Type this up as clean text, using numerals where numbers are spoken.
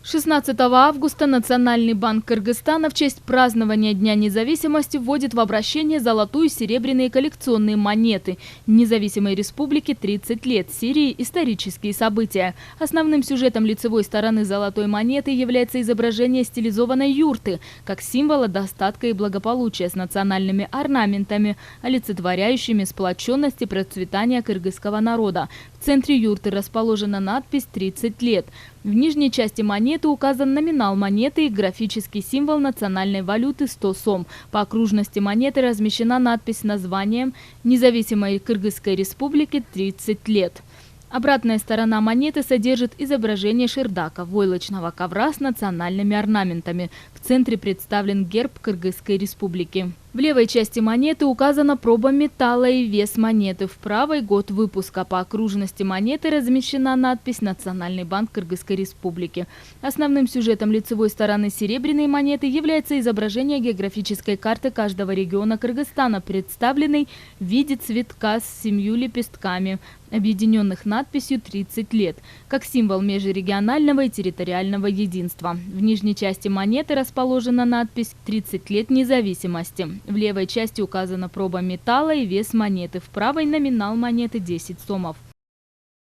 16 августа Национальный банк Кыргызстана в честь празднования Дня независимости вводит в обращение золотую и серебряные коллекционные монеты. Независимой республике 30 лет. Сирии – исторические события. Основным сюжетом лицевой стороны золотой монеты является изображение стилизованной юрты, как символа достатка и благополучия с национальными орнаментами, олицетворяющими сплоченность и процветание кыргызского народа. В центре юрты расположена надпись «30 лет». В нижней части монеты указан номинал монеты и графический символ национальной валюты 100 сом. По окружности монеты размещена надпись с названием «Независимой Кыргызской республики 30 лет». Обратная сторона монеты содержит изображение шердака, войлочного ковра с национальными орнаментами. В центре представлен герб Кыргызской республики. В левой части монеты указана проба металла и вес монеты. В правой – год выпуска. По окружности монеты размещена надпись «Национальный банк Кыргызской республики». Основным сюжетом лицевой стороны серебряной монеты является изображение географической карты каждого региона Кыргызстана, представленной в виде цветка с 7 лепестками, объединенных надписью «30 лет», как символ межрегионального и территориального единства. В нижней части монеты расположена надпись «30 лет независимости». В левой части указана проба металла и вес монеты, в правой – номинал монеты 10 сомов.